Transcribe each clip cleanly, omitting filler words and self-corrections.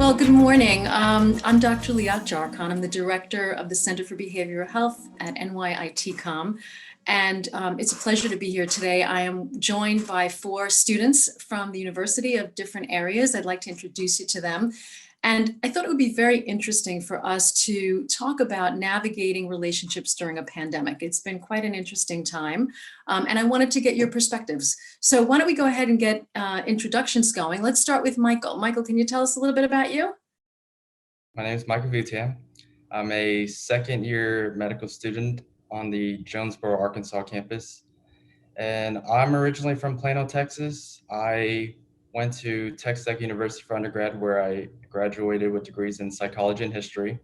Well, good morning. I'm Dr. Liat Jarkon. I'm the director of the Center for Behavioral Health at NYITCOM. And it's a pleasure to be here today. I am joined by 4 students from the university of different areas. I'd like to introduce you to them. And I thought it would be very interesting for us to talk about navigating relationships during a pandemic. It's been quite an interesting time, and I wanted to get your perspectives. So why don't we go ahead and get introductions going. Let's start with Michael. Michael, can you tell us a little bit about you? My name is Michael Vitian. I'm a second-year medical student on the Jonesboro, Arkansas campus. And I'm originally from Plano, Texas. I went to Texas Tech University for undergrad, where I graduated with degrees in psychology and history.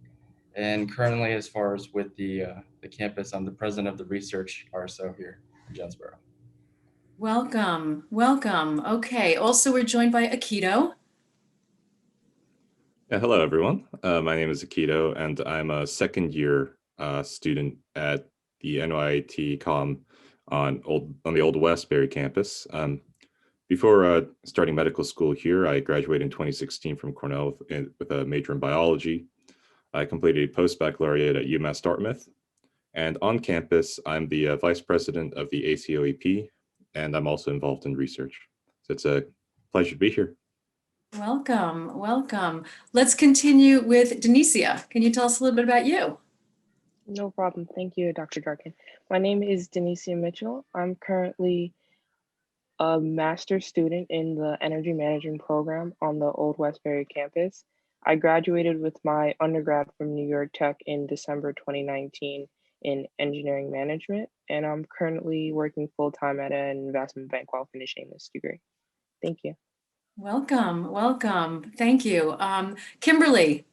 And currently, as far as with the campus, I'm the president of the research RSO here in Jonesboro. Welcome, welcome. Okay, also we're joined by Akito. Yeah, hello, everyone. My name is Akito, and I'm a second-year student at the NYIT.com on the Old Westbury campus. Before starting medical school here, I graduated in 2016 from Cornell with a major in biology. I completed a post-baccalaureate at UMass Dartmouth. And on campus, I'm the vice president of the ACOEP, and I'm also involved in research. So it's a pleasure to be here. Welcome, welcome. Let's continue with Denicia. Can you tell us a little bit about you? No problem. Thank you, Dr. Jarkon. My name is Denicia Mitchell. I'm currently a master's student in the energy management program on the Old Westbury campus. I graduated with my undergrad from New York Tech in December 2019 in engineering management, and I'm currently working full-time at an investment bank while finishing this degree. Thank you. Welcome, welcome. Thank you. Kimberly.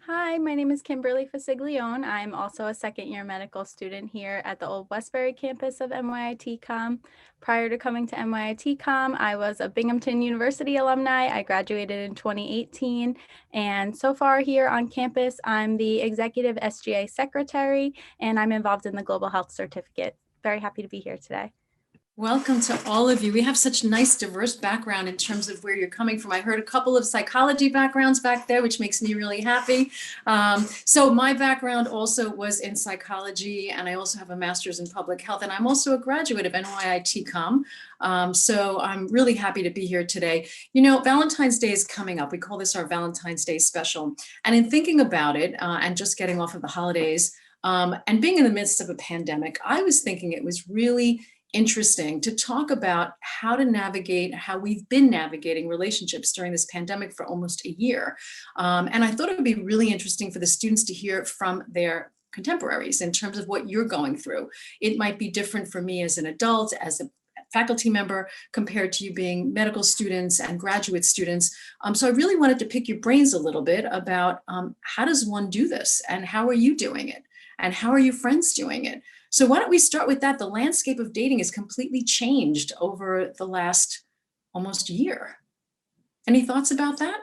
Hi, my name is Kimberly Fasiglione. I'm also a second-year medical student here at the Old Westbury campus of NYIT.com. Prior to coming to NYIT.com, I was a Binghamton University alumni. I graduated in 2018, and so far here on campus, I'm the executive SGA secretary, and I'm involved in the Global Health Certificate. Very happy to be here today. Welcome to all of you. We have such nice diverse background in terms of where you're coming from. I heard a couple of psychology backgrounds back there, which makes me really happy. So my background also was in psychology, and I also have a master's in public health, and I'm also a graduate of NYIT.com. So I'm really happy to be here today. You know, Valentine's Day is coming up. We call this our Valentine's Day special. And in thinking about it and just getting off of the holidays and being in the midst of a pandemic, I was thinking it was really interesting to talk about how to navigate, how we've been navigating relationships during this pandemic for almost a year. And I thought it would be really interesting for the students to hear from their contemporaries in terms of what you're going through. It might be different for me as an adult, as a faculty member, compared to you being medical students and graduate students. So I really wanted to pick your brains a little bit about how does one do this, and how are you doing it? And how are your friends doing it? So why don't we start with that? The landscape of dating has completely changed over the last almost year. Any thoughts about that?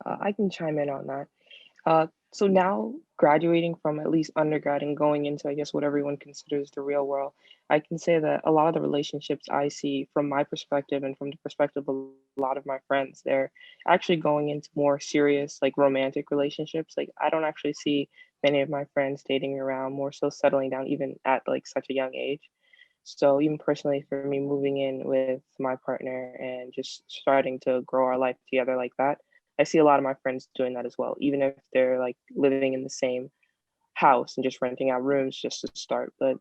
I can chime in on that. So now graduating from at least undergrad and going into, I guess, what everyone considers the real world, I can say that a lot of the relationships I see from my perspective and from the perspective of a lot of my friends, they're actually going into more serious, like romantic relationships. Like I don't actually see many of my friends dating around, more so settling down even at like such a young age. So even personally for me, moving in with my partner and just starting to grow our life together like that, I see a lot of my friends doing that as well, even if they're like living in the same house and just renting out rooms just to start. But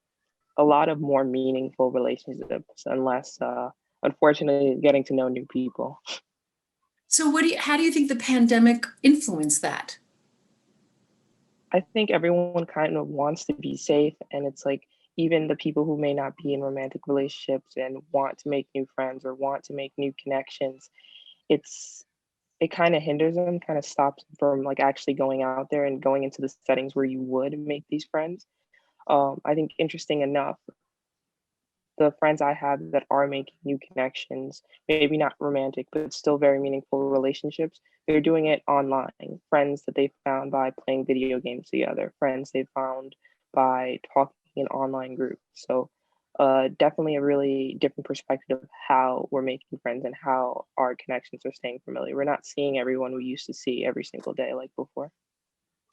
a lot of more meaningful relationships, unless unfortunately getting to know new people. So how do you think the pandemic influenced that? I think everyone kind of wants to be safe, and it's like even the people who may not be in romantic relationships and want to make new friends or want to make new connections, it kind of hinders them, kind of stops them from like actually going out there and going into the settings where you would make these friends. I think interesting enough, the friends I have that are making new connections, maybe not romantic, but still very meaningful relationships, they're doing it online. Friends that they found by playing video games together, friends they found by talking in online groups. So definitely a really different perspective of how we're making friends and how our connections are staying familiar. We're not seeing everyone we used to see every single day like before.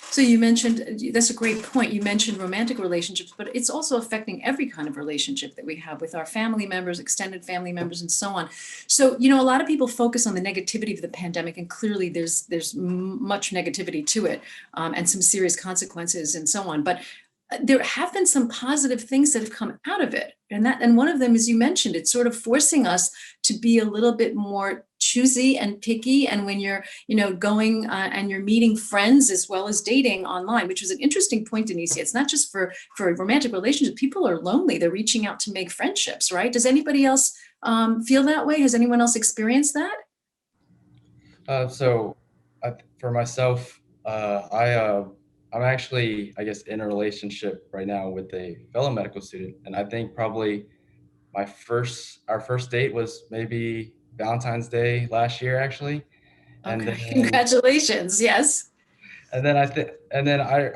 So you mentioned, that's a great point. You mentioned romantic relationships, but it's also affecting every kind of relationship that we have with our family members, extended family members, and so on. So, a lot of people focus on the negativity of the pandemic, and clearly there's much negativity to it, and some serious consequences and so on. But there have been some positive things that have come out of it. And one of them, as you mentioned, it's sort of forcing us to be a little bit more choosy and picky. And when you're, going and you're meeting friends as well as dating online, which was an interesting point, Denise. It's not just for romantic relationships. People are lonely. They're reaching out to make friendships, right? Does anybody else feel that way? Has anyone else experienced that? For myself, I'm actually, I guess, in a relationship right now with a fellow medical student, and I think probably our first date was maybe Valentine's Day last year, actually, and Okay, then congratulations. Yes. I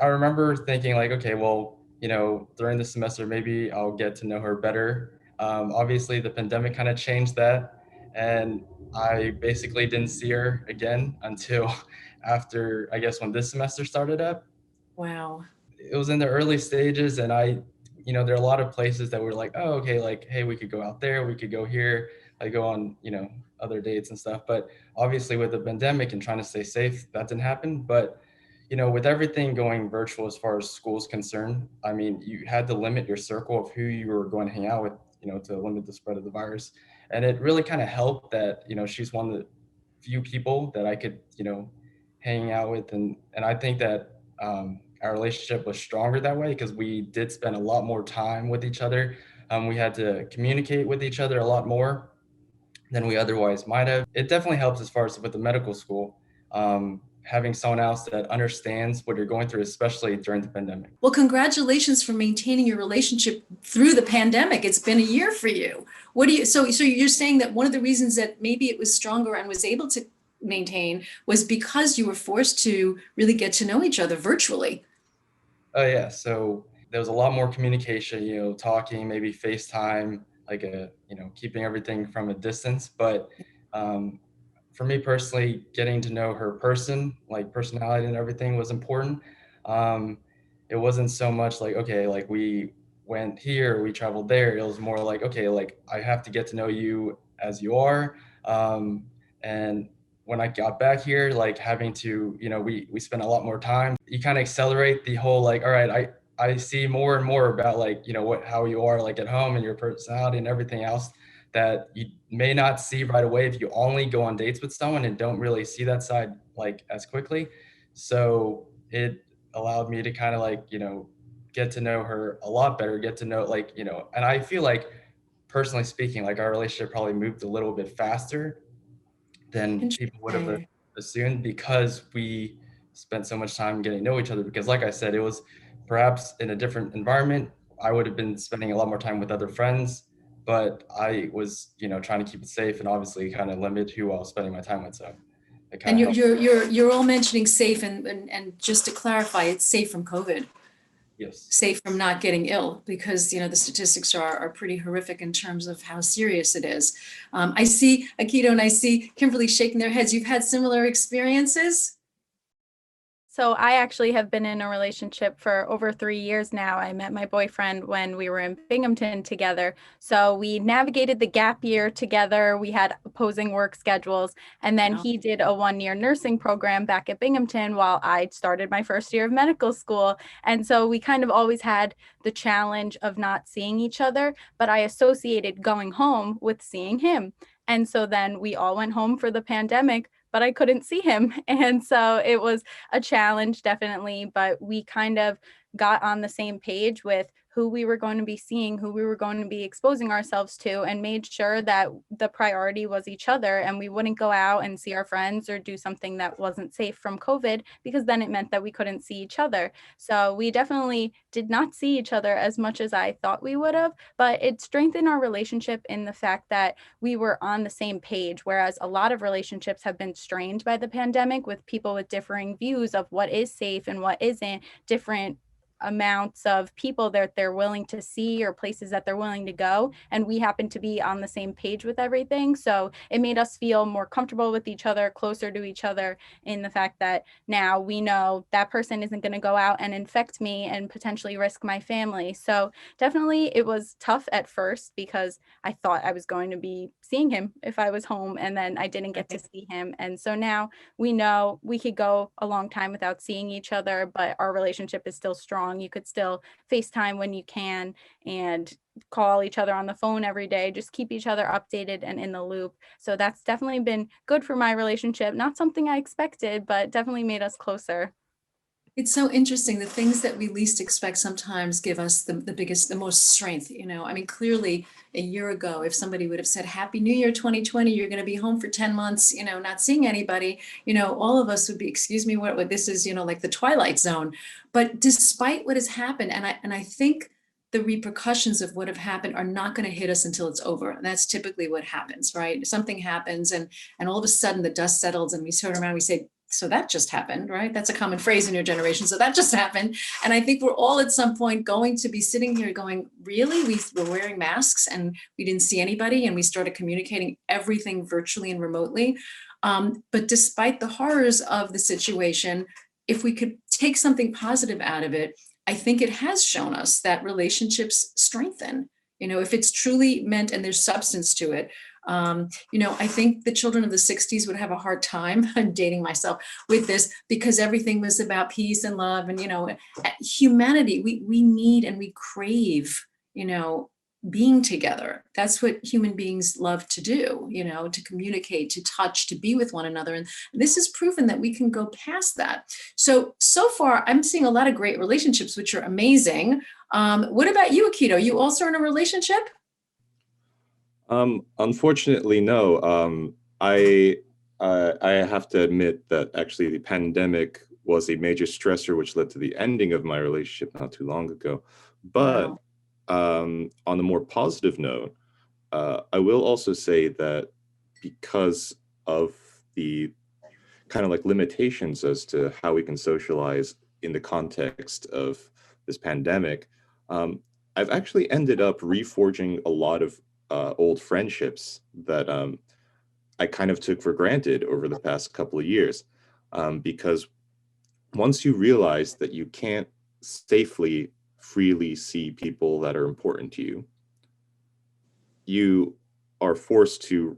remember thinking like, okay, well, during the semester maybe I'll get to know her better. Obviously, the pandemic kind of changed that, and I basically didn't see her again until after, I guess, when this semester started up. Wow. It was in the early stages, and there are a lot of places that were like, oh, okay, like, hey, we could go out there, we could go here, I go on, other dates and stuff. But obviously with the pandemic and trying to stay safe, that didn't happen. But with everything going virtual as far as school is concerned, I mean, you had to limit your circle of who you were going to hang out with, to limit the spread of the virus. And it really kind of helped that, she's one of the few people that I could, hang out with. And I think that our relationship was stronger that way because we did spend a lot more time with each other. We had to communicate with each other a lot more than we otherwise might have. It definitely helps as far as with the medical school, having someone else that understands what you're going through, especially during the pandemic. Well, congratulations for maintaining your relationship through the pandemic. It's been a year for you. So you're saying that one of the reasons that maybe it was stronger and was able to maintain was because you were forced to really get to know each other virtually. Oh yeah. So there was a lot more communication, talking, maybe FaceTime, like keeping everything from a distance. But for me personally, getting to know her like personality and everything was important. It wasn't so much like, okay, like we went here, we traveled there. It was more like, okay, like I have to get to know you as you are. And when I got back here, like having to, we spent a lot more time. You kind of accelerate the whole, like, all right, I see more and more about like, how you are like at home and your personality and everything else that you may not see right away if you only go on dates with someone and don't really see that side like as quickly. So it allowed me to kind of like, get to know her a lot better, get to know like, and I feel like personally speaking, like our relationship probably moved a little bit faster than people would have Interesting. assumed because we spent so much time getting to know each other. Because like I said, it was perhaps in a different environment. I would have been spending a lot more time with other friends, but I was, trying to keep it safe and obviously kind of limit who I was spending my time with. So it kind And of helped. you're all mentioning safe, and just to clarify, it's safe from COVID. Yes. Safe from not getting ill, because the statistics are pretty horrific in terms of how serious it is. I see Akito and I see Kimberly shaking their heads. You've had similar experiences? So I actually have been in a relationship for over 3 years now. I met my boyfriend when we were in Binghamton together. So we navigated the gap year together. We had opposing work schedules. And then Wow. he did a 1-year nursing program back at Binghamton while I started my first year of medical school. And so we kind of always had the challenge of not seeing each other, but I associated going home with seeing him. And so then we all went home for the pandemic, but I couldn't see him. And so it was a challenge, definitely, but we kind of got on the same page with who we were going to be seeing, who we were going to be exposing ourselves to, and made sure that the priority was each other, and we wouldn't go out and see our friends or do something that wasn't safe from COVID, because then it meant that we couldn't see each other. So we definitely did not see each other as much as I thought we would have, but it strengthened our relationship in the fact that we were on the same page, whereas a lot of relationships have been strained by the pandemic with people with differing views of what is safe and what isn't, different amounts of people that they're willing to see or places that they're willing to go, and we happen to be on the same page with everything. So it made us feel more comfortable with each other, closer to each other, in the fact that now we know that person isn't going to go out and infect me and potentially risk my family. So definitely it was tough at first because I thought I was going to be seeing him if I was home, and then I didn't get to see him. And so now we know we could go a long time without seeing each other, but our relationship is still strong. You could still FaceTime when you can and call each other on the phone every day, just keep each other updated and in the loop. So that's definitely been good for my relationship. Not something I expected, but definitely made us closer. It's so interesting. The things that we least expect sometimes give us the biggest, the most strength. I mean, clearly a year ago, if somebody would have said, Happy New Year 2020, you're going to be home for 10 months, not seeing anybody, all of us would be, excuse me, what this is, like the Twilight Zone. But despite what has happened, and I think the repercussions of what have happened are not going to hit us until it's over. And that's typically what happens, right? Something happens and all of a sudden the dust settles and we turn around and we say, so that just happened, right? That's a common phrase in your generation. So that just happened. And I think we're all at some point going to be sitting here going, really? We were wearing masks and we didn't see anybody and we started communicating everything virtually and remotely. But despite the horrors of the situation, if we could take something positive out of it, I think it has shown us that relationships strengthen, if it's truly meant and there's substance to it. I think the children of the 60s would have a hard time, I'm dating myself, with this because everything was about peace and love and, humanity. We need and we crave, being together. That's what human beings love to do, to communicate, to touch, to be with one another. And this has proven that we can go past that. So far, I'm seeing a lot of great relationships, which are amazing. What about you, Akito? You also in a relationship? Unfortunately, no. I have to admit that actually the pandemic was a major stressor, which led to the ending of my relationship not too long ago. But Wow. on a more positive note, I will also say that because of the kind of like limitations as to how we can socialize in the context of this pandemic, I've actually ended up reforging a lot of old friendships that I kind of took for granted over the past couple of years. Because once you realize that you can't safely, freely see people that are important to you, you are forced to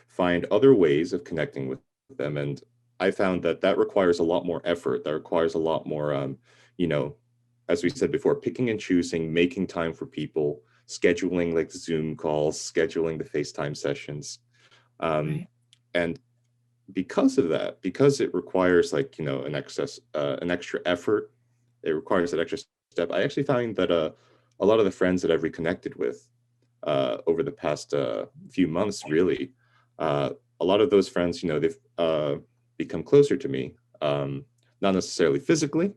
find other ways of connecting with them. And I found that requires a lot more effort. That requires a lot more, as we said before, picking and choosing, making time for people, scheduling like Zoom calls, scheduling the FaceTime sessions. Right. And because of that, because it requires an extra effort, it requires that extra step. I actually find that a lot of the friends that I've reconnected with over the past few months, really, a lot of those friends, they've become closer to me, not necessarily physically,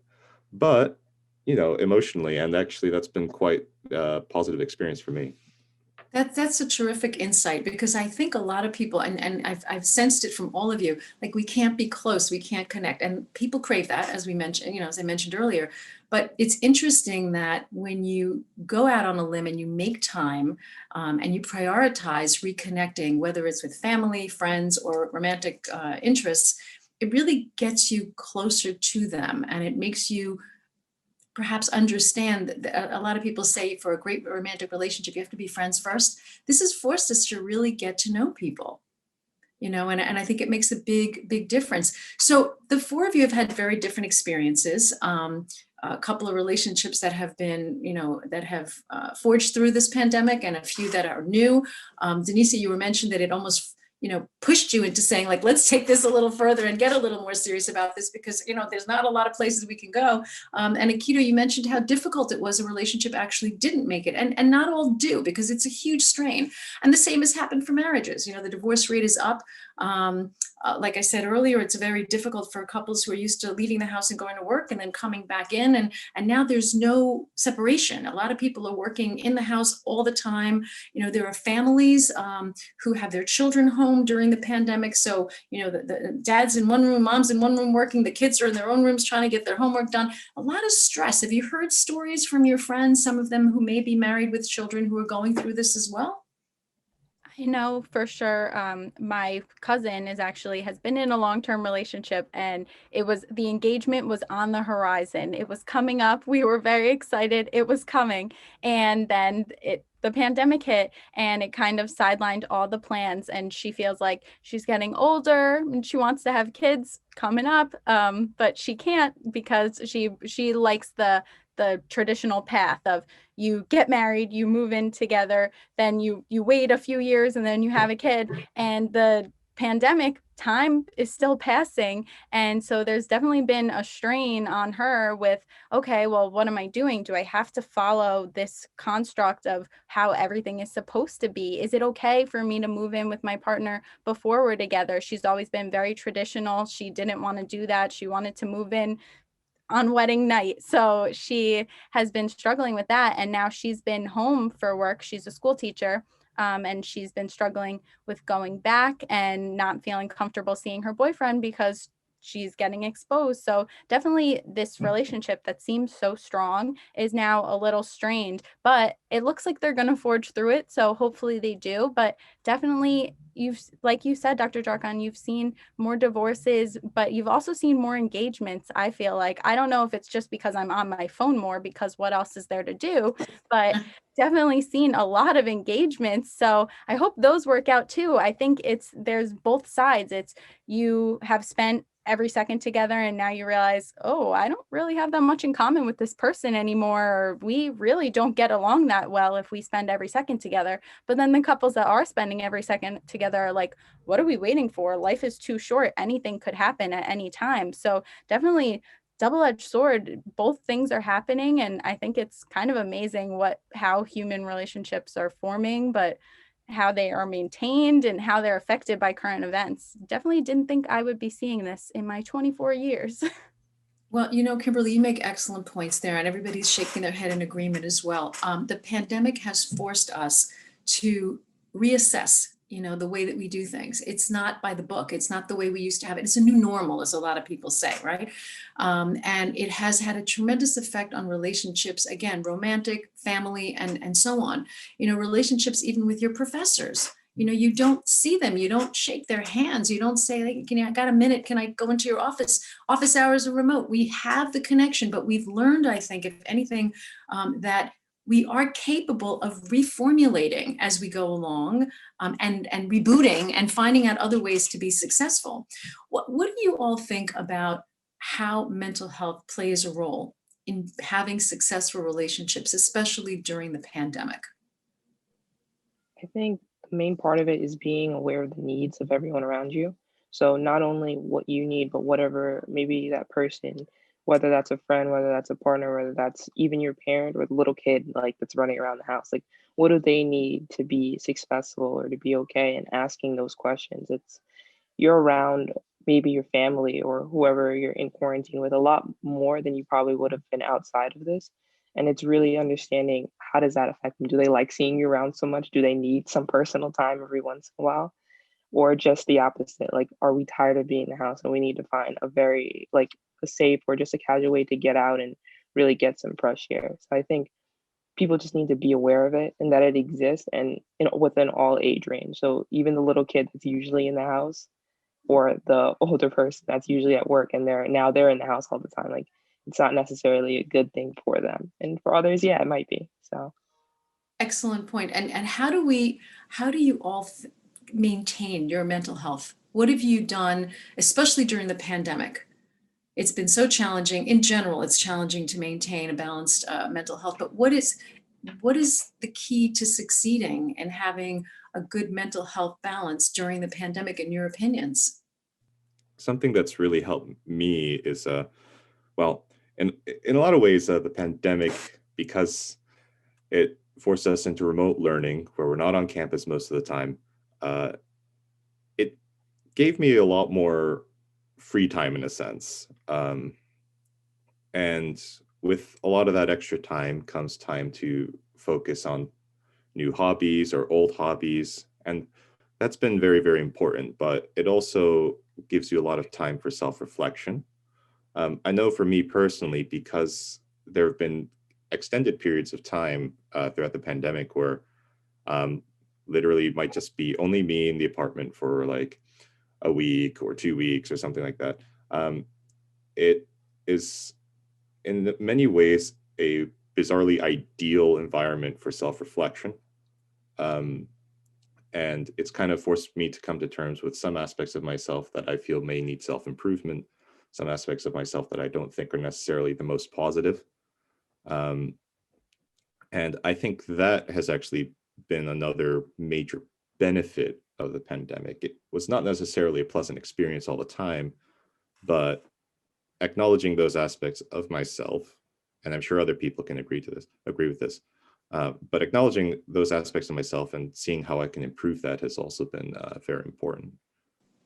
but emotionally, and actually that's been quite a positive experience for me. That's a terrific insight because I think a lot of people, and I've sensed it from all of you, like we can't be close, we can't connect. And people crave that, as we mentioned, as I mentioned earlier. But it's interesting that when you go out on a limb and you make time and you prioritize reconnecting, whether it's with family, friends, or romantic interests, it really gets you closer to them and it makes you perhaps understand that a lot of people say for a great romantic relationship, you have to be friends first. This has forced us to really get to know people, and I think it makes a big difference. So the four of you have had very different experiences. A couple of relationships that have been, that have forged through this pandemic and a few that are new. Denise, you were mentioned that it almost pushed you into saying like, let's take this a little further and get a little more serious about this because, there's not a lot of places we can go. And Akito, you mentioned how difficult it was a relationship actually didn't make it. And not all do because it's a huge strain. And the same has happened for marriages. The divorce rate is up. Like I said earlier, it's very difficult for couples who are used to leaving the house and going to work and then coming back in. And now there's no separation. A lot of people are working in the house all the time. There are families who have their children home home during the pandemic. So, the dad's in one room, mom's in one room working, the kids are in their own rooms trying to get their homework done. A lot of stress. Have you heard stories from your friends, some of them who may be married with children who are going through this as well? I know for sure. My cousin has been in a long-term relationship, and the engagement was on the horizon. It was coming up. We were very excited. It was coming. And then the pandemic hit, and it kind of sidelined all the plans. And she feels like she's getting older and she wants to have kids coming up. But she can't because she likes the traditional path of you get married, you move in together, then you wait a few years and then you have a kid. And the pandemic time is still passing, and so there's definitely been a strain on her with, okay, well, what am I doing? Do I have to follow this construct of how everything is supposed to be? Is it okay for me to move in with my partner before we're together? She's always been very traditional. She didn't want to do that. She wanted to move in on wedding night. So she has been struggling with that. And now she's been home for work. She's a school teacher. And she's been struggling with going back and not feeling comfortable seeing her boyfriend because she's getting exposed. So definitely this relationship that seems so strong is now a little strained, but it looks like they're going to forge through it. So hopefully they do. But definitely, like you said, Dr. Jarkon, you've seen more divorces, but you've also seen more engagements. I feel like, I don't know if it's just because I'm on my phone more, because what else is there to do, but definitely seen a lot of engagements. So I hope those work out too. I think there's both sides. It's you have spent every second together and now you realize, oh, I don't really have that much in common with this person anymore, or we really don't get along that well if we spend every second together. But then the couples that are spending every second together are like, what are we waiting for? Life is too short. Anything could happen at any time. So definitely double-edged sword. Both things are happening, and I think it's kind of amazing how human relationships are forming, but how they are maintained and how they're affected by current events. Definitely didn't think I would be seeing this in my 24 years. Well, Kimberly, you make excellent points there, and everybody's shaking their head in agreement as well. The pandemic has forced us to reassess, the way that we do things. It's not by the book. It's not the way we used to have it. It's a new normal, as a lot of people say, right? And it has had a tremendous effect on relationships, again, romantic, family, and so on. Relationships even with your professors. You don't see them, you don't shake their hands, you don't say, hey, I got a minute, can I go into your office? Office hours are remote. We have the connection, but we've learned, I think, if anything, that we are capable of reformulating as we go along, and rebooting and finding out other ways to be successful. What do you all think about how mental health plays a role in having successful relationships, especially during the pandemic? I think the main part of it is being aware of the needs of everyone around you. So not only what you need, but whatever maybe that person, whether that's a friend, whether that's a partner, whether that's even your parent or the little kid like that's running around the house, like what do they need to be successful or to be okay? And asking those questions. You're around maybe your family or whoever you're in quarantine with a lot more than you probably would have been outside of this. And it's really understanding, how does that affect them? Do they like seeing you around so much? Do they need some personal time every once in a while? Or just the opposite? Like, are we tired of being in the house and we need to find a very like a safe or just a casual way to get out and really get some fresh air? So I think people just need to be aware of it and that it exists, and within all age range. So even the little kid that's usually in the house, or the older person that's usually at work and they're in the house all the time, like it's not necessarily a good thing for them, and for others, yeah, it might be. So Excellent point. And how do you all maintain your mental health? What have you done, especially during the pandemic? It's been so challenging. In general, it's challenging to maintain a balanced mental health. But what is the key to succeeding and having a good mental health balance during the pandemic, in your opinions? Something that's really helped me is, well, in a lot of ways, the pandemic, because it forced us into remote learning where we're not on campus most of the time, it gave me a lot more free time in a sense. And with a lot of that extra time comes time to focus on new hobbies or old hobbies. And that's been very, very important, but it also gives you a lot of time for self-reflection. I know for me personally, because there have been extended periods of time throughout the pandemic where literally it might just be only me in the apartment for like a week or 2 weeks or something like that. It is in many ways a bizarrely ideal environment for self-reflection. And it's kind of forced me to come to terms with some aspects of myself that I feel may need self-improvement, some aspects of myself that I don't think are necessarily the most positive. And I think that has actually been another major benefit of the pandemic. It was not necessarily a pleasant experience all the time, but acknowledging those aspects of myself, and I'm sure other people can agree with this, but acknowledging those aspects of myself and seeing how I can improve that has also been very important.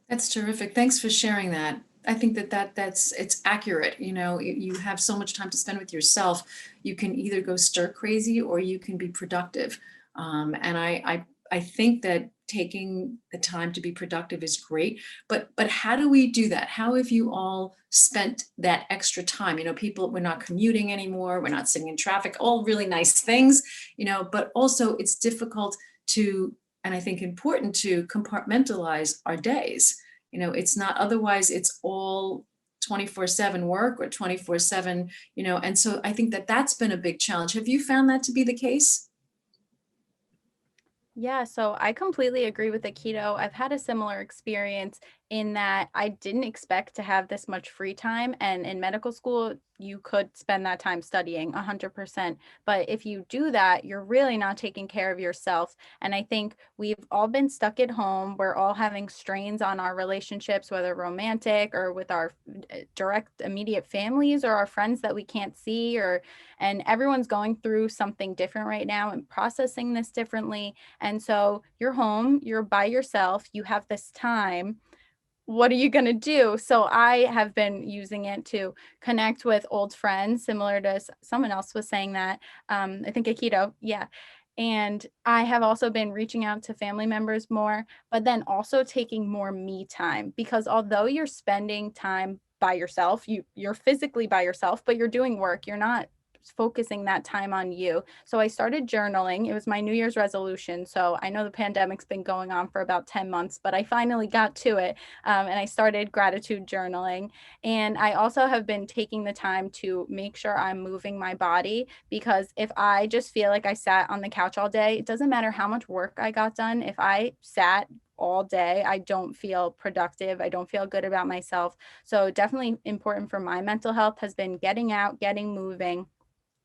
That's terrific. Thanks for sharing that. I think it's accurate. You know, you have so much time to spend with yourself. You can either go stir crazy or you can be productive. And I think that taking the time to be productive is great. But how do we do that? How have you all spent that extra time? You know, we're not commuting anymore. We're not sitting in traffic. All really nice things. You know, but also it's difficult to, and I think important to compartmentalize our days. You know, it's not, otherwise it's all 24/7 work or 24/7, you know, and so I think that that's been a big challenge. Have you found that to be the case? Yeah, so I completely agree with Aikido. I've had a similar experience in that I didn't expect to have this much free time. And in medical school, you could spend that time studying 100%. But if you do that, you're really not taking care of yourself. And I think we've all been stuck at home. We're all having strains on our relationships, whether romantic or with our direct immediate families or our friends that we can't see, and everyone's going through something different right now and processing this differently. And so you're home, you're by yourself, you have this time. What are you going to do? So I have been using it to connect with old friends, similar to someone else was saying that. I think Aikido, yeah. And I have also been reaching out to family members more, but then also taking more me time, because although you're spending time by yourself, you're physically by yourself, but you're doing work. You're not focusing that time on you. So I started journaling. It was my New Year's resolution. So I know the pandemic's been going on for about 10 months, but I finally got to it. And I started gratitude journaling. And I also have been taking the time to make sure I'm moving my body, because if I just feel like I sat on the couch all day, it doesn't matter how much work I got done. If I sat all day, I don't feel productive. I don't feel good about myself. So definitely important for my mental health has been getting out, getting moving.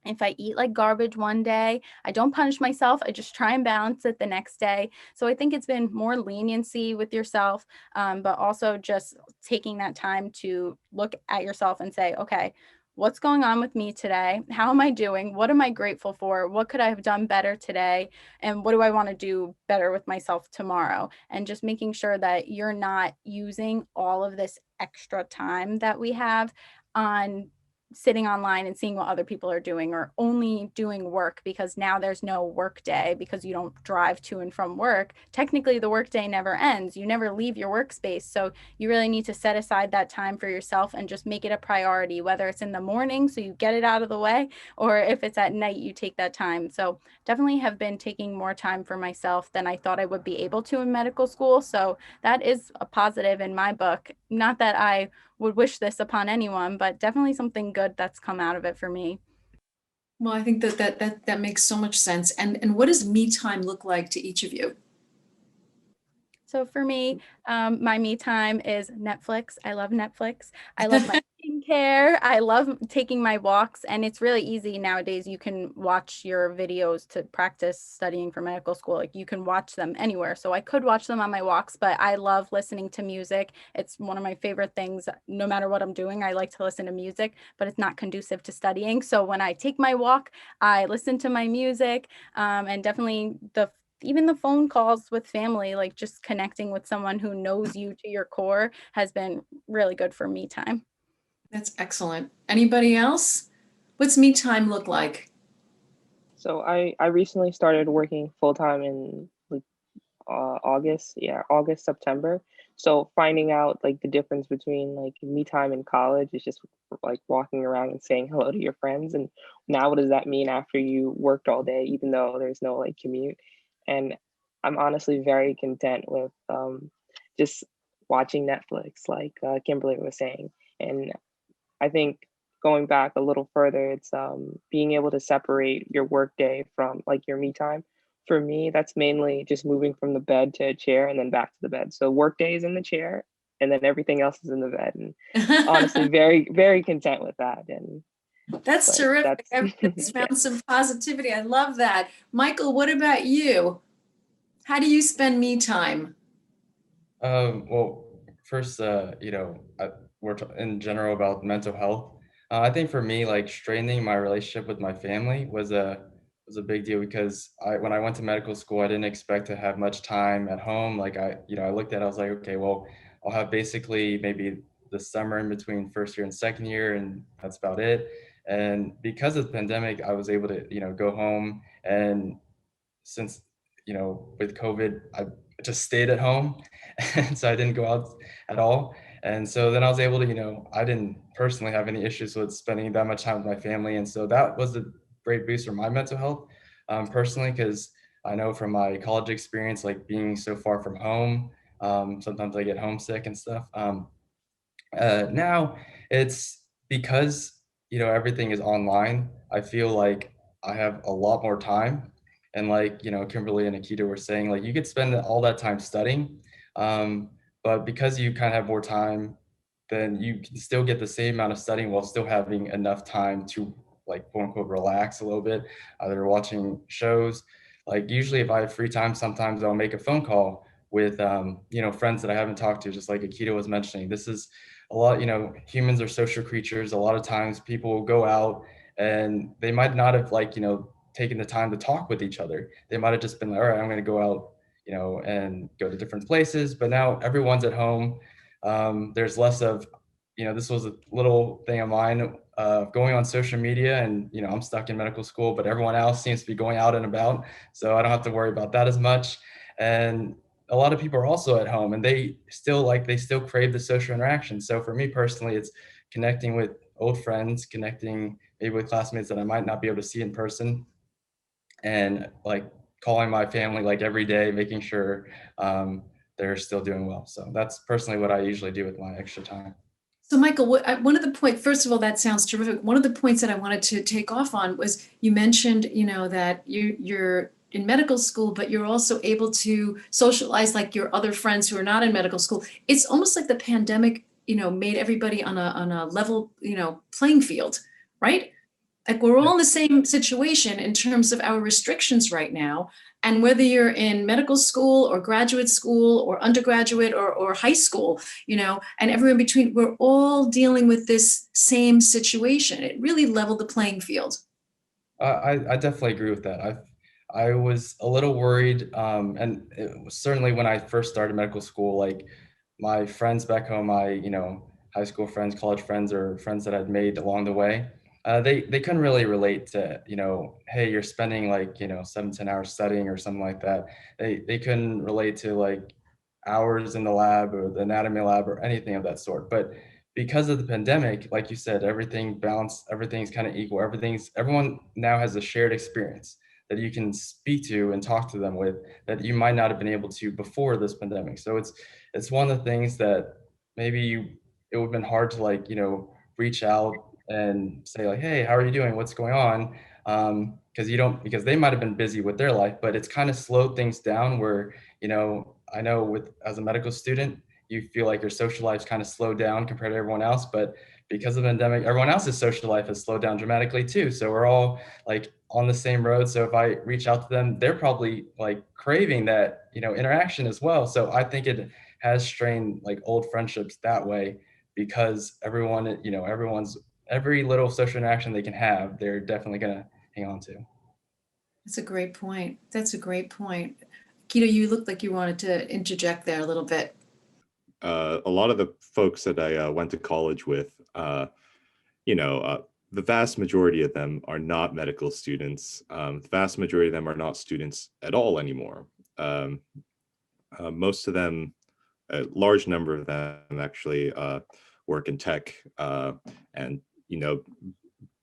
If I eat like garbage one day, I don't punish myself. I just try and balance it the next day. So I think it's been more leniency with yourself, but also just taking that time to look at yourself and say, okay, what's going on with me today? How am I doing? What am I grateful for? What could I have done better today? And what do I want to do better with myself tomorrow? And just making sure that you're not using all of this extra time that we have on sitting online and seeing what other people are doing, or only doing work because now there's no work day because you don't drive to and from work. Technically, the work day never ends. You never leave your workspace. So you really need to set aside that time for yourself and just make it a priority, whether it's in the morning so you get it out of the way, or if it's at night, you take that time. So definitely have been taking more time for myself than I thought I would be able to in medical school. So that is a positive in my book. Not that I would wish this upon anyone, but definitely something good that's come out of it for me. Well, I think that makes so much sense. And what does me time look like to each of you? So for me, my me time is Netflix. I love Netflix. I love my skincare. I love taking my walks, and it's really easy nowadays. You can watch your videos to practice studying for medical school. Like you can watch them anywhere. So I could watch them on my walks, but I love listening to music. It's one of my favorite things. No matter what I'm doing, I like to listen to music, but it's not conducive to studying. So when I take my walk, I listen to my music, and definitely even the phone calls with family, like just connecting with someone who knows you to your core, has been really good for me time. That's excellent. Anybody else? What's me time look like? So I recently started working full time in like August, yeah, August, September. So finding out like the difference between like me time in college is just like walking around and saying hello to your friends. And now what does that mean after you worked all day, even though there's no like commute? And I'm honestly very content with just watching Netflix, like Kimberly was saying. And I think going back a little further, it's being able to separate your work day from like your me time. For me, that's mainly just moving from the bed to a chair and then back to the bed. So work day is in the chair and then everything else is in the bed. And honestly, very, very content with that. And That's but terrific. that's Everybody's yeah. found some positivity. I love that. Michael, what about you? How do you spend me time? Well, first, we're in general about mental health. I think for me, like strengthening my relationship with my family was a big deal because when I went to medical school, I didn't expect to have much time at home. Like I looked at it, I was like, okay, well, I'll have basically maybe the summer in between first year and second year, and that's about it. And because of the pandemic, I was able to, go home and since with COVID, I just stayed at home, and so I didn't go out at all. And so then I was able to, I didn't personally have any issues with spending that much time with my family, and so that was a great boost for my mental health, personally, because I know from my college experience, like being so far from home, sometimes I get homesick and stuff. Now it's because everything is online. I feel like I have a lot more time, and like Kimberly and Akita were saying, like you could spend all that time studying, but because you kind of have more time, then you can still get the same amount of studying while still having enough time to like quote unquote relax a little bit, either watching shows. Like usually, if I have free time, sometimes I'll make a phone call with friends that I haven't talked to, just like Akita was mentioning. This is a lot, humans are social creatures. A lot of times people will go out and they might not have taken the time to talk with each other. They might have just been like, all right, I'm going to go out, and go to different places. But now everyone's at home. There's less of, this was a little thing of mine, going on social media, and, I'm stuck in medical school, but everyone else seems to be going out and about. So I don't have to worry about that as much. And a lot of people are also at home and they still crave the social interaction. So for me personally, it's connecting with old friends, connecting maybe with classmates that I might not be able to see in person, and like calling my family like every day, making sure they're still doing well. So that's personally what I usually do with my extra time. So Michael, one of the points, first of all, that sounds terrific. One of the points that I wanted to take off on was you mentioned, that you're in medical school, but you're also able to socialize like your other friends who are not in medical school. It's almost like the pandemic, made everybody on a level, playing field, right? Like we're all in the same situation in terms of our restrictions right now. And whether you're in medical school or graduate school or undergraduate or high school, and everyone in between, we're all dealing with this same situation. It really leveled the playing field. I definitely agree with that. I was a little worried, and it was certainly when I first started medical school, like my friends back home, my high school friends, college friends, or friends that I'd made along the way, they couldn't really relate to hey, you're spending like 7-10 hours studying or something like that. They couldn't relate to like hours in the lab or the anatomy lab or anything of that sort. But because of the pandemic, like you said, everything balanced, everything's kind of equal. Everyone now has a shared experience that you can speak to and talk to them with that you might not have been able to before this pandemic. So it's one of the things that maybe it would have been hard to reach out and say like, hey, how are you doing? What's going on? Because they might have been busy with their life, but it's kind of slowed things down where, I know as a medical student, you feel like your social life's kind of slowed down compared to everyone else, but because of the pandemic, everyone else's social life has slowed down dramatically too. So we're all like on the same road. So if I reach out to them, they're probably like craving that, interaction as well. So I think it has strained like old friendships that way because every little social interaction they can have, they're definitely going to hang on to. That's a great point. That's a great point. Keto, you looked like you wanted to interject there a little bit. A lot of the folks that I went to college with, the vast majority of them are not medical students. The vast majority of them are not students at all anymore. Most of them, a large number of them actually work in tech, and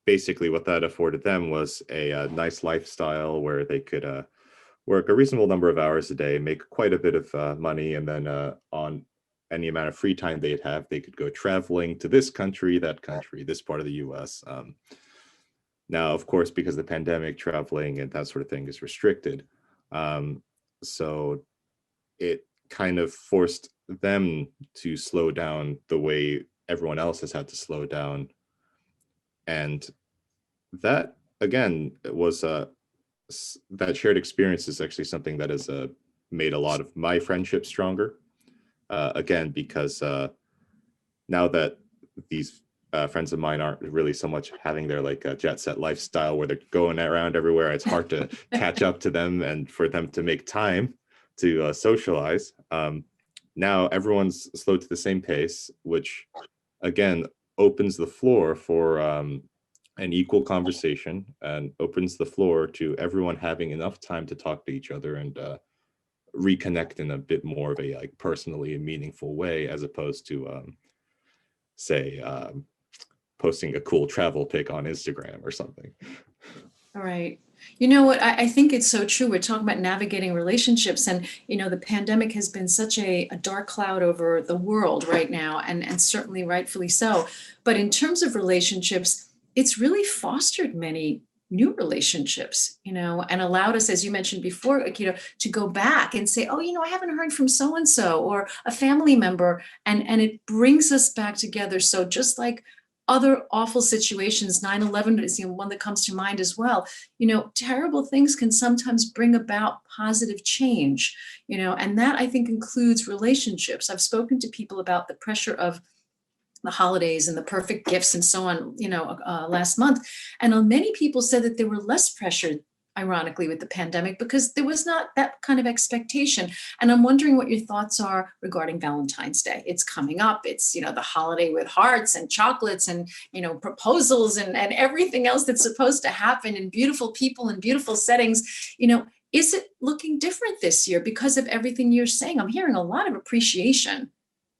basically what that afforded them was a nice lifestyle where they could work a reasonable number of hours a day, make quite a bit of money, and then on any amount of free time they'd have, they could go traveling to this country, that country, this part of the US. Now, of course, because of the pandemic, traveling and that sort of thing is restricted. So it kind of forced them to slow down the way everyone else has had to slow down. And that, again, was that shared experience is actually something that has made a lot of my friendships stronger. Again, because now that these friends of mine aren't really so much having their like jet set lifestyle where they're going around everywhere, it's hard to catch up to them and for them to make time to socialize. Now everyone's slowed to the same pace, which again opens the floor for an equal conversation and opens the floor to everyone having enough time to talk to each other and reconnect in a bit more of a like personally and meaningful way, as opposed to say posting a cool travel pic on Instagram or something. All right. You know what? I think it's so true. We're talking about navigating relationships, and the pandemic has been such a dark cloud over the world right now, and certainly rightfully so. But in terms of relationships, it's really fostered many new relationships, and allowed us, as you mentioned before, Akito, to go back and say, oh, I haven't heard from so-and-so or a family member, and it brings us back together. So just like other awful situations, 9/11 is one that comes to mind as well. Terrible things can sometimes bring about positive change, and that I think includes relationships. I've spoken to people about the pressure of the holidays and the perfect gifts and so on, last month. And many people said that they were less pressured, ironically, with the pandemic because there was not that kind of expectation. And I'm wondering what your thoughts are regarding Valentine's Day. It's coming up. It's, the holiday with hearts and chocolates and, proposals and everything else that's supposed to happen, and beautiful people in beautiful settings. Is it looking different this year because of everything you're saying? I'm hearing a lot of appreciation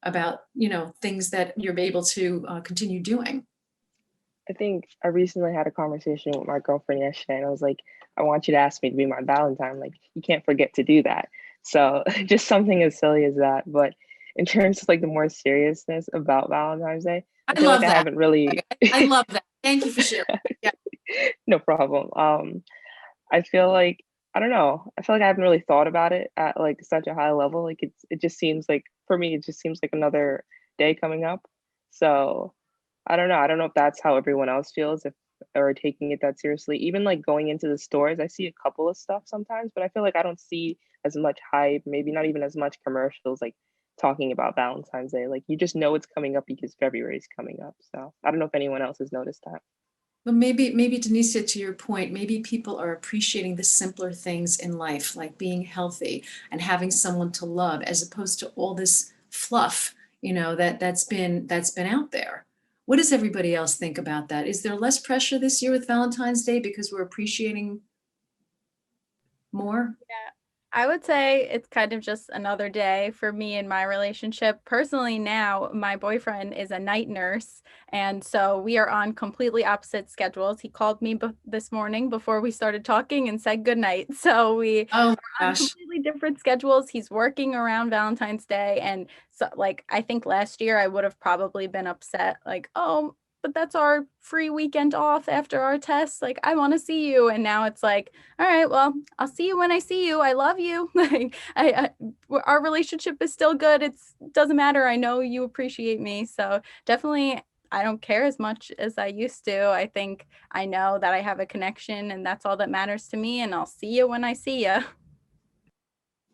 about, things that you're able to continue doing. I think I recently had a conversation with my girlfriend yesterday, and I was like, I want you to ask me to be my Valentine. Like, you can't forget to do that. So just something as silly as that. But in terms of like the more seriousness about Valentine's Day, I feel love like that. I haven't really. I love that. Thank you for sharing. Yeah. No problem. I feel like, I don't know. I feel like I haven't really thought about it at like such a high level. Like it just seems like, for me, it just seems like another day coming up. So I don't know. I don't know if that's how everyone else feels, if or taking it that seriously. Even like going into the stores, I see a couple of stuff sometimes, but I feel like I don't see as much hype, maybe not even as much commercials like talking about Valentine's Day. Like you just know it's coming up because February is coming up. So I don't know if anyone else has noticed that. Well, maybe Denisha, to your point, maybe people are appreciating the simpler things in life, like being healthy and having someone to love, as opposed to all this fluff, that's been out there. What does everybody else think about that? Is there less pressure this year with Valentine's Day because we're appreciating more? Yeah, I would say it's kind of just another day for me in my relationship. Personally, now my boyfriend is a night nurse, and so we are on completely opposite schedules. He called me this morning before we started talking and said goodnight. So we Oh my are on gosh. completely different schedules. He's working around Valentine's Day, and so like I think last year I would have probably been upset, like, oh, but that's our free weekend off after our tests. Like, I want to see you. And now it's like, all right, well, I'll see you when I see you. I love you. Like, our relationship is still good. It doesn't matter. I know you appreciate me. So definitely, I don't care as much as I used to. I think I know that I have a connection, and that's all that matters to me. And I'll see you when I see you.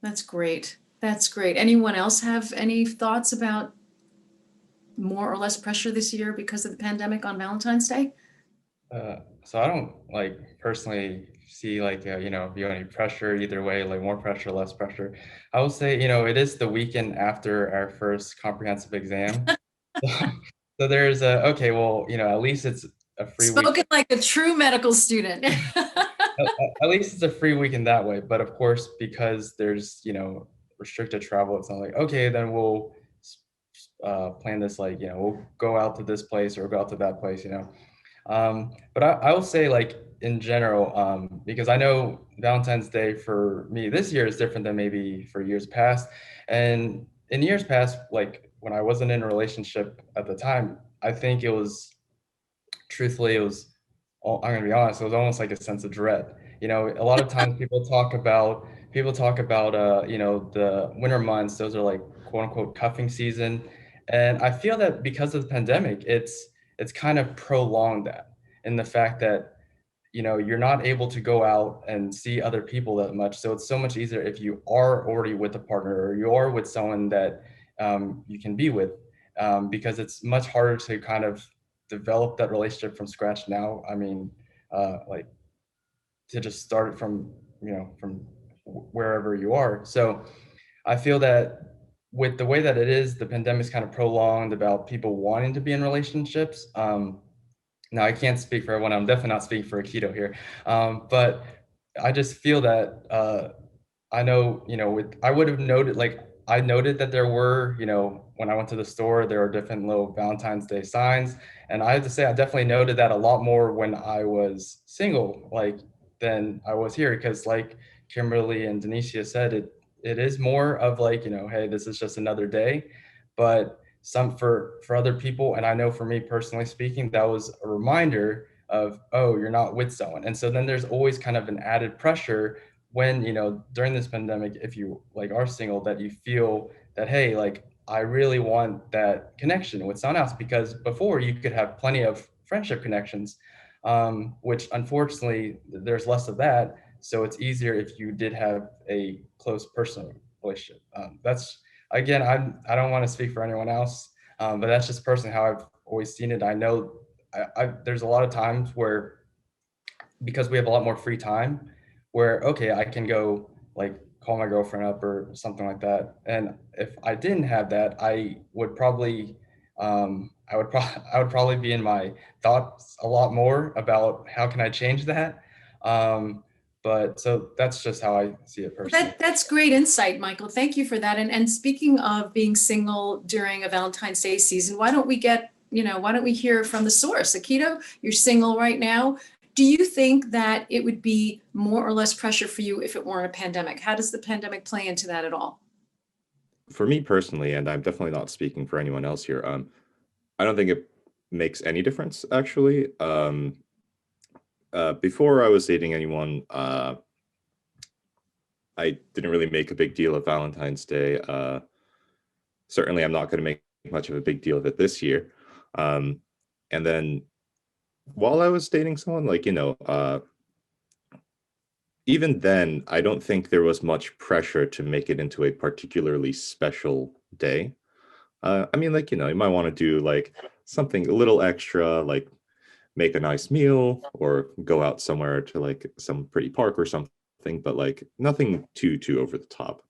That's great. That's great. Anyone else have any thoughts about more or less pressure this year because of the pandemic on Valentine's Day? So I don't personally see view any pressure either way, like more pressure, less pressure. I will say, it is the weekend after our first comprehensive exam. So there's okay, well, at least it's a free week. Spoken like a true medical student. At least it's a free weekend that way. But of course, because there's, restricted travel. It's not like, okay, then we'll plan this, like, you know, we'll go out to this place or go out to that place, you know. But I will say, like, in general, because I know Valentine's Day for me this year is different than maybe for years past. And in years past, like when I wasn't in a relationship at the time, I think it was, truthfully, it was, I'm gonna be honest, it was almost like a sense of dread. You know, a lot of times people talk about you know, the winter months, those are like quote unquote cuffing season. And I feel that because of the pandemic, it's kind of prolonged that, in the fact that, you know, you're not able to go out and see other people that much. So it's so much easier if you are already with a partner or you are with someone that you can be with, because it's much harder to kind of develop that relationship from scratch now. I mean, like, to just start it from, you know, from wherever you are. So I feel that with the way that it is, the pandemic's kind of prolonged about people wanting to be in relationships. Now, I can't speak for everyone. I'm definitely not speaking for Aikido here. But I just feel that I know, you know, I would have noted, like, I noted that there were, you know, when I went to the store, there are different little Valentine's Day signs. And I have to say, I definitely noted that a lot more when I was single, like, than I was here. Because like Kimberly and Denicia said, it is more of like, you know, hey, this is just another day. But for other people, and I know for me personally speaking, that was a reminder of, oh, you're not with someone. And so then there's always kind of an added pressure when, you know, during this pandemic, if you like are single, that you feel that, hey, like, I really want that connection with someone else, because before you could have plenty of friendship connections, which unfortunately there's less of that. So it's easier if you did have a close personal relationship. That's, again, I don't want to speak for anyone else, but that's just personally how I've always seen it. I know there's a lot of times where, because we have a lot more free time, where, okay, I can go like call my girlfriend up or something like that. And if I didn't have that, I would probably I would probably be in my thoughts a lot more about how can I change that. But so that's just how I see it personally. That's great insight, Michael. Thank you for that. And speaking of being single during a Valentine's Day season, why don't we hear from the source? Akito, you're single right now. Do you think that it would be more or less pressure for you if it weren't a pandemic? How does the pandemic play into that at all? For me personally, and I'm definitely not speaking for anyone else here, I don't think it makes any difference, actually. Before I was dating anyone, I didn't really make a big deal of Valentine's Day. Certainly, I'm not going to make much of a big deal of it this year. And then while I was dating someone, like, you know, even then, I don't think there was much pressure to make it into a particularly special day. I mean, like, you know, you might want to do like something a little extra, like make a nice meal or go out somewhere to like some pretty park or something, but like nothing too over the top.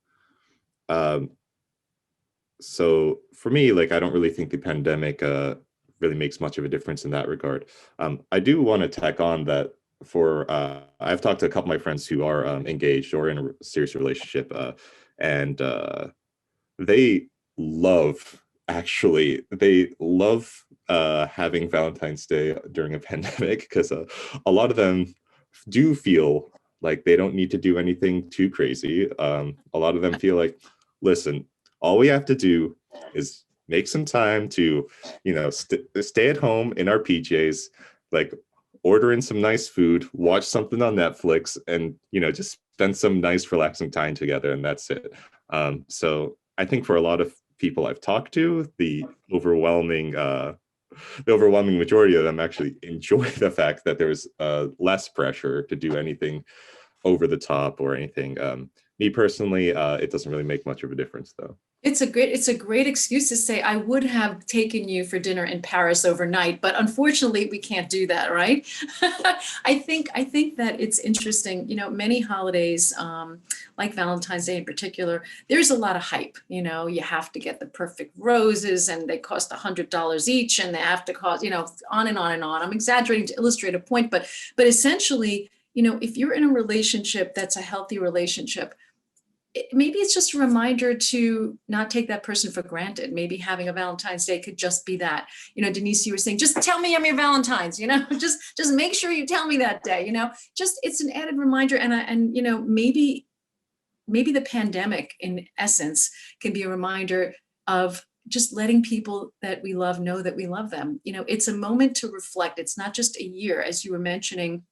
So for me, like, I don't really think the pandemic really makes much of a difference in that regard. I do want to tack on that I've talked to a couple of my friends who are engaged or in a serious relationship, and they love having Valentine's Day during a pandemic, because a lot of them do feel like they don't need to do anything too crazy. A lot of them feel like, listen, all we have to do is make some time to, you know, stay at home in our PJs, like order in some nice food, watch something on Netflix, and, you know, just spend some nice relaxing time together, and that's it. So I think for a lot of people I've talked to, the overwhelming majority of them actually enjoy the fact that there's less pressure to do anything over the top or anything. Me personally, it doesn't really make much of a difference, though. It's a great excuse to say, I would have taken you for dinner in Paris overnight, but unfortunately we can't do that, right? I think that it's interesting, you know, many holidays, like Valentine's Day in particular, there's a lot of hype. You know, you have to get the perfect roses and they cost $100 each, and they have to cost, you know, on and on and on. I'm exaggerating to illustrate a point, but essentially, you know, if you're in a relationship that's a healthy relationship, maybe it's just a reminder to not take that person for granted. Maybe having a Valentine's Day could just be that. You know, Denise, you were saying, just tell me I'm your Valentine's, you know, just make sure you tell me that day, you know, just it's an added reminder. And you know, maybe the pandemic in essence can be a reminder of just letting people that we love know that we love them. You know, it's a moment to reflect. It's not just a year, as you were mentioning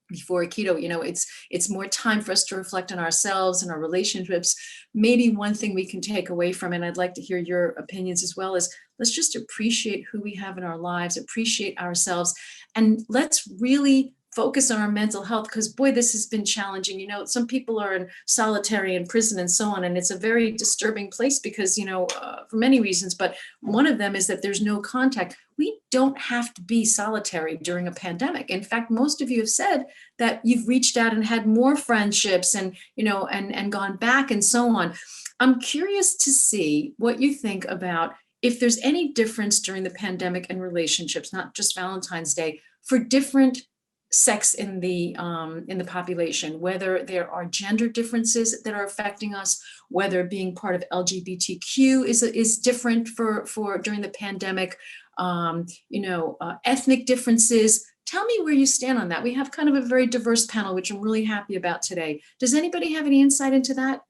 before, Keto, you know, it's more time for us to reflect on ourselves and our relationships. Maybe one thing we can take away from, and I'd like to hear your opinions as well, is let's just appreciate who we have in our lives, appreciate ourselves, and let's really focus on our mental health, because boy, this has been challenging. You know, some people are in solitary in prison and so on, and it's a very disturbing place because, you know, for many reasons, but one of them is that there's no contact. We don't have to be solitary during a pandemic. In fact, most of you have said that you've reached out and had more friendships and, you know, and gone back and so on. I'm curious to see what you think about if there's any difference during the pandemic and relationships, not just Valentine's Day, for different sex in the population, whether there are gender differences that are affecting us, whether being part of LGBTQ is different for during the pandemic, you know, ethnic differences. Tell me where you stand on that. We have kind of a very diverse panel, which I'm really happy about today. Does anybody have any insight into that?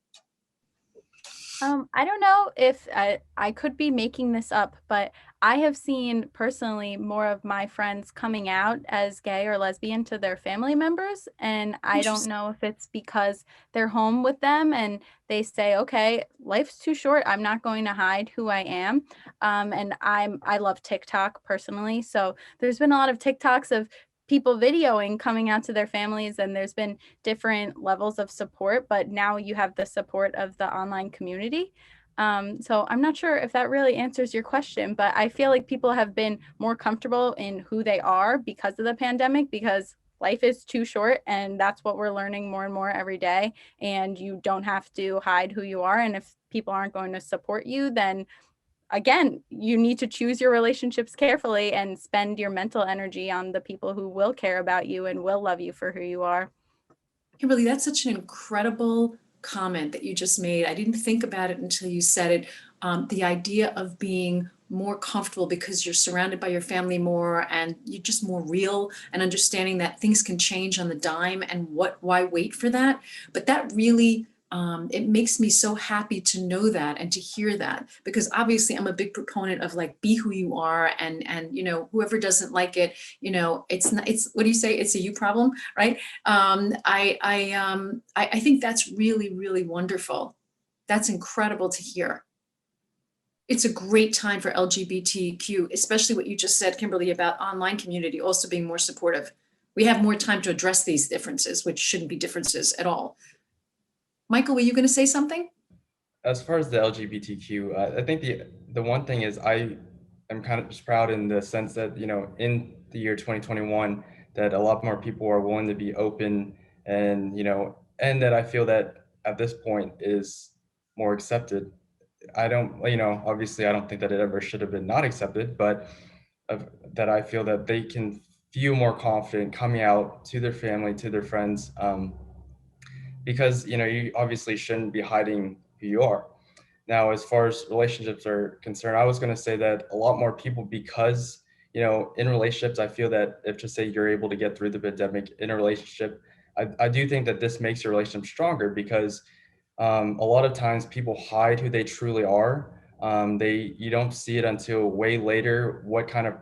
I don't know if I could be making this up, but I have seen personally more of my friends coming out as gay or lesbian to their family members. And I don't know if it's because they're home with them and they say, okay, life's too short. I'm not going to hide who I am. And I love TikTok personally. So there's been a lot of TikToks of people videoing coming out to their families, and there's been different levels of support, but now you have the support of the online community. So I'm not sure if that really answers your question, but I feel like people have been more comfortable in who they are because of the pandemic, because life is too short, and that's what we're learning more and more every day. And you don't have to hide who you are. And if people aren't going to support you, then again, you need to choose your relationships carefully and spend your mental energy on the people who will care about you and will love you for who you are. Kimberly, that's such an incredible comment that you just made. I didn't think about it until you said it. The idea of being more comfortable because you're surrounded by your family more and you're just more real, and understanding that things can change on the dime and why wait for that. But that really, it makes me so happy to know that and to hear that, because obviously I'm a big proponent of like, be who you are, and you know, whoever doesn't like it, you know, it's not, it's, what do you say? It's a you problem, right? I think that's really, really wonderful. That's incredible to hear. It's a great time for LGBTQ, especially what you just said, Kimberly, about online community also being more supportive. We have more time to address these differences, which shouldn't be differences at all. Michael, were you going to say something? As far as the LGBTQ, I think the one thing is I am kind of just proud in the sense that, you know, in the year 2021, that a lot more people are willing to be open, and, you know, and that I feel that at this point is more accepted. I don't, you know, obviously I don't think that it ever should have been not accepted, but that I feel that they can feel more confident coming out to their family, to their friends, because, you know, you obviously shouldn't be hiding who you are. Now, as far as relationships are concerned, I was going to say that a lot more people, because, you know, in relationships, I feel that if, to say, you're able to get through the pandemic in a relationship, I do think that this makes your relationship stronger, because a lot of times people hide who they truly are. You don't see it until way later what kind of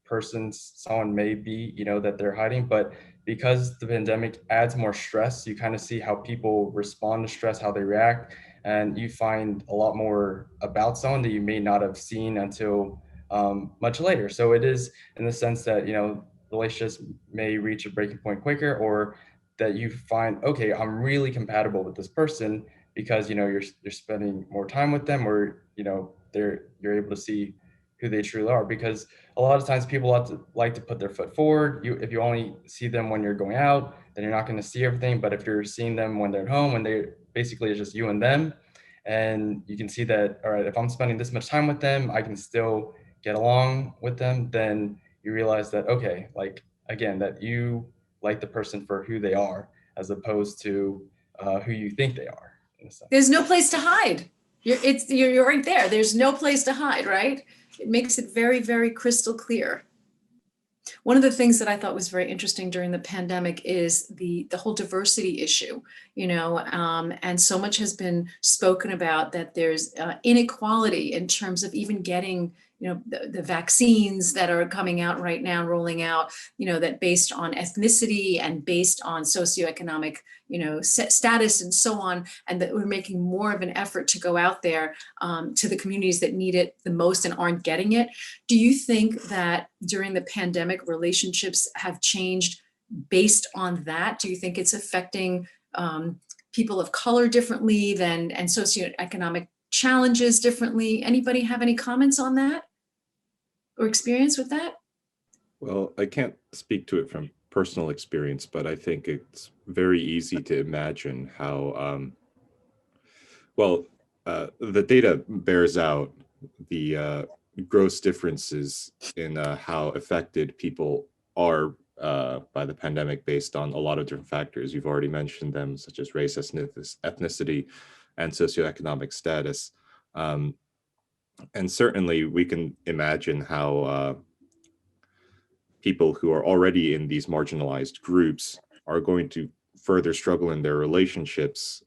person someone may be, you know, that they're hiding. But because the pandemic adds more stress, you kind of see how people respond to stress, how they react, and you find a lot more about someone that you may not have seen until much later. So it is in the sense that, you know, relationships may reach a breaking point quicker, or that you find, okay, I'm really compatible with this person, because, you know, you're spending more time with them, or, you know, you're able to see who they truly are. Because a lot of times people like to put their foot forward. If you only see them when you're going out, then you're not going to see everything. But if you're seeing them when they're at home, when they basically it's just you and them, and you can see that, all right, if I'm spending this much time with them, I can still get along with them, then you realize that, okay, like, again, that you like the person for who they are, as opposed to who you think they are. in a sense. There's no place to hide. You're right there. There's no place to hide, right? It makes it very, very crystal clear. One of the things that I thought was very interesting during the pandemic is the whole diversity issue, and so much has been spoken about that there's inequality in terms of even getting, the vaccines that are coming out right now, rolling out, that based on ethnicity and based on socioeconomic, status and so on, and that we're making more of an effort to go out there to the communities that need it the most and aren't getting it. Do you think that during the pandemic, relationships have changed based on that? Do you think it's affecting people of color differently and socioeconomic challenges differently? Anybody have any comments on that or experience with that? Well, I can't speak to it from personal experience, but I think it's very easy to imagine how, the data bears out the gross differences in how affected people are by the pandemic based on a lot of different factors. You've already mentioned them, such as race, ethnicity, and socioeconomic status. And certainly we can imagine how people who are already in these marginalized groups are going to further struggle in their relationships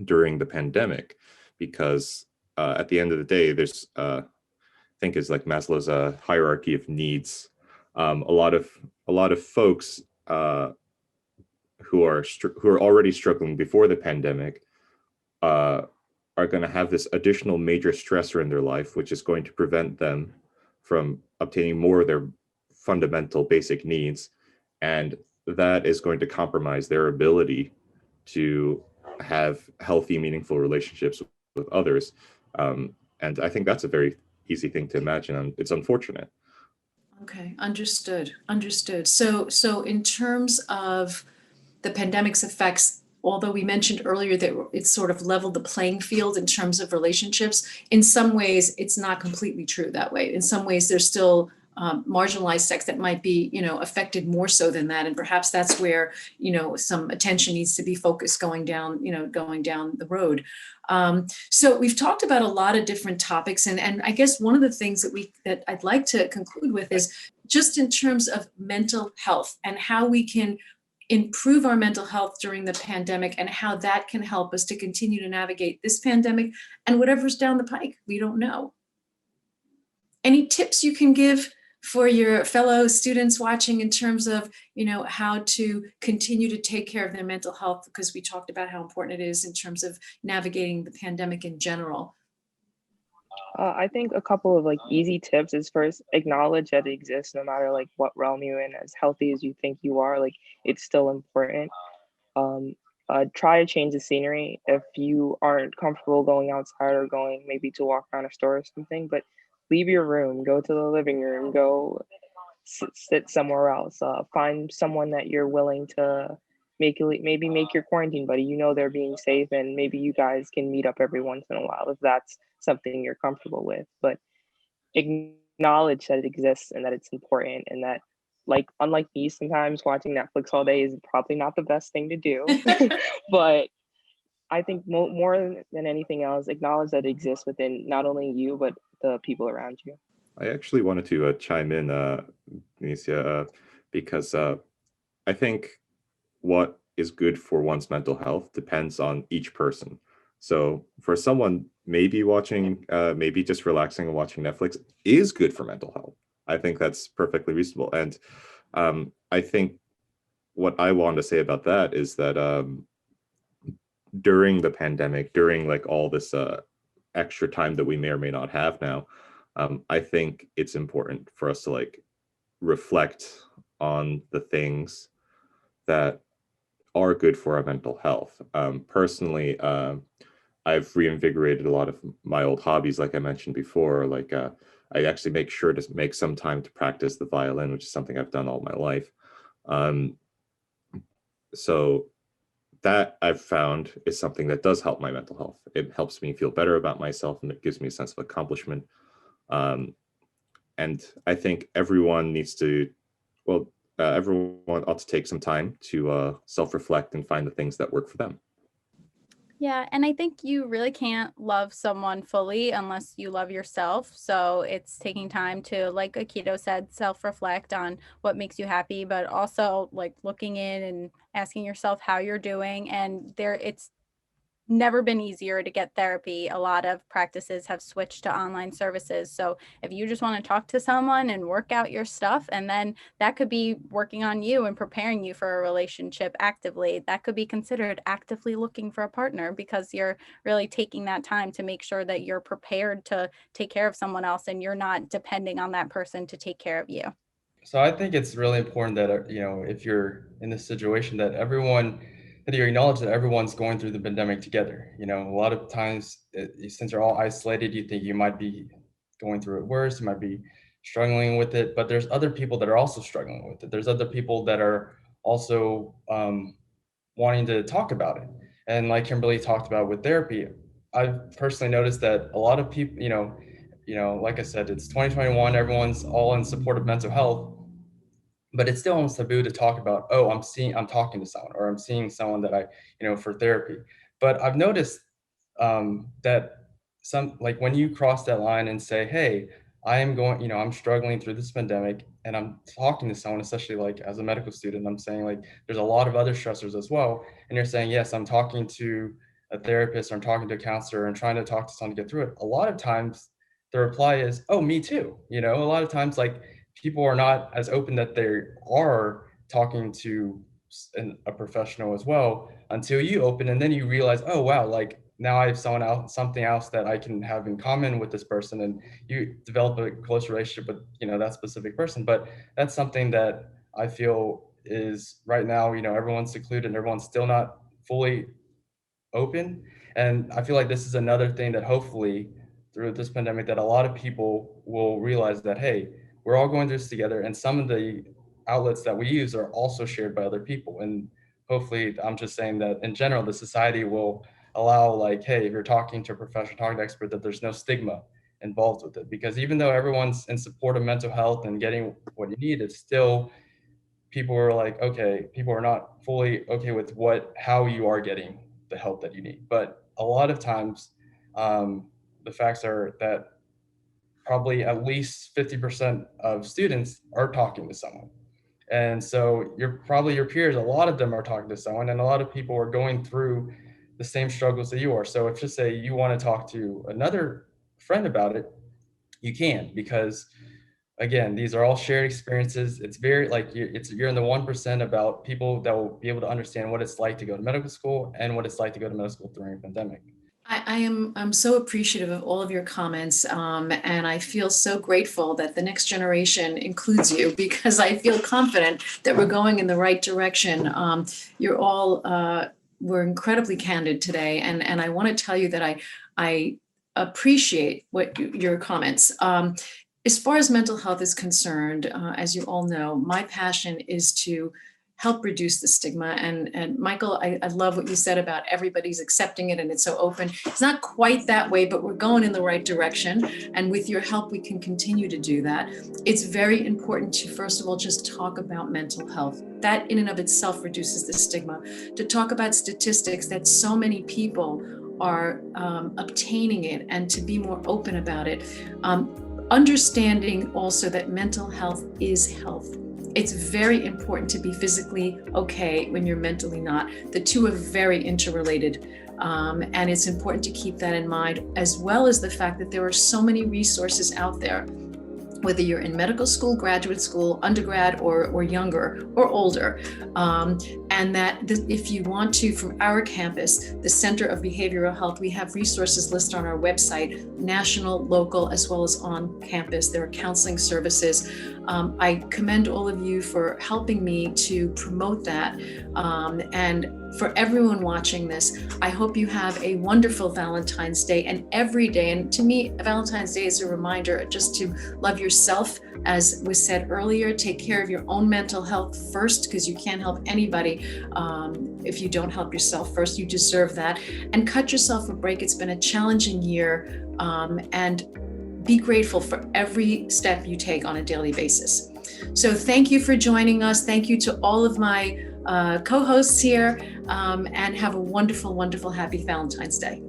during the pandemic, because at the end of the day, there's I think it's like Maslow's hierarchy of needs. A lot of folks who are already struggling before the pandemic are going to have this additional major stressor in their life, which is going to prevent them from obtaining more of their fundamental basic needs. And that is going to compromise their ability to have healthy, meaningful relationships with others. And I think that's a very easy thing to imagine, and it's unfortunate. Okay, understood. So in terms of the pandemic's effects, although we mentioned earlier that it's sort of leveled the playing field in terms of relationships, in some ways it's not completely true that way. In some ways there's still marginalized sects that might be, affected more so than that. And perhaps that's where, some attention needs to be focused going down the road. So we've talked about a lot of different topics. And I guess one of the things that I'd like to conclude with is just in terms of mental health and how we can improve our mental health during the pandemic and how that can help us to continue to navigate this pandemic and whatever's down the pike. We don't know. Any tips you can give for your fellow students watching in terms of, how to continue to take care of their mental health? Because we talked about how important it is in terms of navigating the pandemic in general. I think a couple of easy tips is, first, acknowledge that it exists no matter what realm you're in. As healthy as you think you are, it's still important. Try to change the scenery if you aren't comfortable going outside or going maybe to walk around a store or something, but leave your room, go to the living room, go sit somewhere else, find someone that you're willing to maybe make your quarantine buddy. They're being safe, and maybe you guys can meet up every once in a while if that's something you're comfortable with. But acknowledge that it exists and that it's important, and that unlike me, sometimes watching Netflix all day is probably not the best thing to do. But I think more than anything else, acknowledge that it exists within not only you, but the people around you. I actually wanted to chime in, Nisha, because I think what is good for one's mental health depends on each person. So for someone, maybe maybe just relaxing and watching Netflix is good for mental health. I think that's perfectly reasonable. And I think what I want to say about that is that during the pandemic, during all this extra time that we may or may not have now, I think it's important for us to reflect on the things that are good for our mental health. Personally, I've reinvigorated a lot of my old hobbies, like I mentioned before. I actually make sure to make some time to practice the violin, which is something I've done all my life. So that I've found is something that does help my mental health. It helps me feel better about myself, and it gives me a sense of accomplishment. And I think everyone needs to, everyone ought to take some time to self-reflect and find the things that work for them. Yeah, and I think you really can't love someone fully unless you love yourself. So it's taking time to, like Akito said, self-reflect on what makes you happy, but also like looking in and asking yourself how you're doing. And it's never been easier to get therapy. A lot of practices have switched to online services. So if you just want to talk to someone and work out your stuff, and then that could be working on you and preparing you for a relationship actively, that could be considered actively looking for a partner, because you're really taking that time to make sure that you're prepared to take care of someone else and you're not depending on that person to take care of you. So I think it's really important that, if you're in this situation, that you acknowledge that everyone's going through the pandemic together. A lot of times, since you're all isolated, you think you might be going through it worse, you might be struggling with it, but there's other people that are also struggling with it. There's other people that are also wanting to talk about it. And like Kimberly talked about with therapy, I've personally noticed that a lot of people, like I said, it's 2021, everyone's all in support of mental health, but it's still almost taboo to talk about, oh, I'm talking to someone, or I'm seeing someone that for therapy. But I've noticed that when you cross that line and say, hey, I'm struggling through this pandemic and I'm talking to someone, especially like as a medical student, I'm saying like, there's a lot of other stressors as well. And you're saying, yes, I'm talking to a therapist, or I'm talking to a counselor and trying to talk to someone to get through it. A lot of times the reply is, oh, me too. A lot of times like people are not as open that they are talking to a professional as well until you open, and then you realize, oh wow, like now I have something else that I can have in common with this person, and you develop a close relationship with that specific person. But that's something that I feel is right now, everyone's secluded and everyone's still not fully open. And I feel like this is another thing that hopefully through this pandemic that a lot of people will realize that, hey, we're all going through this together, and some of the outlets that we use are also shared by other people. And hopefully, I'm just saying that in general, the society will allow, like, hey, if you're talking to a professional, talking to an expert, that there's no stigma involved with it. Because even though everyone's in support of mental health and getting what you need, it's still, people are like, okay, people are not fully okay with how you are getting the help that you need. But a lot of times, the facts are that probably at least 50% of students are talking to someone. And so your peers, a lot of them are talking to someone, and a lot of people are going through the same struggles that you are. So if just say you want to talk to another friend about it, you can, because again, these are all shared experiences. It's very you're in the 1% about people that will be able to understand what it's like to go to medical school and what it's like to go to medical school during a pandemic. I'm so appreciative of all of your comments, and I feel so grateful that the next generation includes you, because I feel confident that we're going in the right direction. You're all were incredibly candid today, and I want to tell you that I appreciate your comments. As far as mental health is concerned, as you all know, my passion is to help reduce the stigma. And Michael, I love what you said about everybody's accepting it and it's so open. It's not quite that way, but we're going in the right direction. And with your help, we can continue to do that. It's very important to, first of all, just talk about mental health. That in and of itself reduces the stigma. To talk about statistics that so many people are obtaining it, and to be more open about it. Understanding also that mental health is health. It's very important to be physically okay when you're mentally not. The two are very interrelated. And it's important to keep that in mind, as well as the fact that there are so many resources out there, whether you're in medical school, graduate school, undergrad, or younger or older. And that if you want to, from our campus, the Center of Behavioral Health, we have resources listed on our website, national, local, as well as on campus. There are counseling services. I commend all of you for helping me to promote that. And for everyone watching this, I hope you have a wonderful Valentine's Day and every day. And to me, Valentine's Day is a reminder just to love yourself. As was said earlier, take care of your own mental health first, because you can't help anybody if you don't help yourself first. You deserve that. And cut yourself a break. It's been a challenging year, and be grateful for every step you take on a daily basis. So thank you for joining us. Thank you to all of my co-hosts here, and have a wonderful, wonderful, happy Valentine's Day.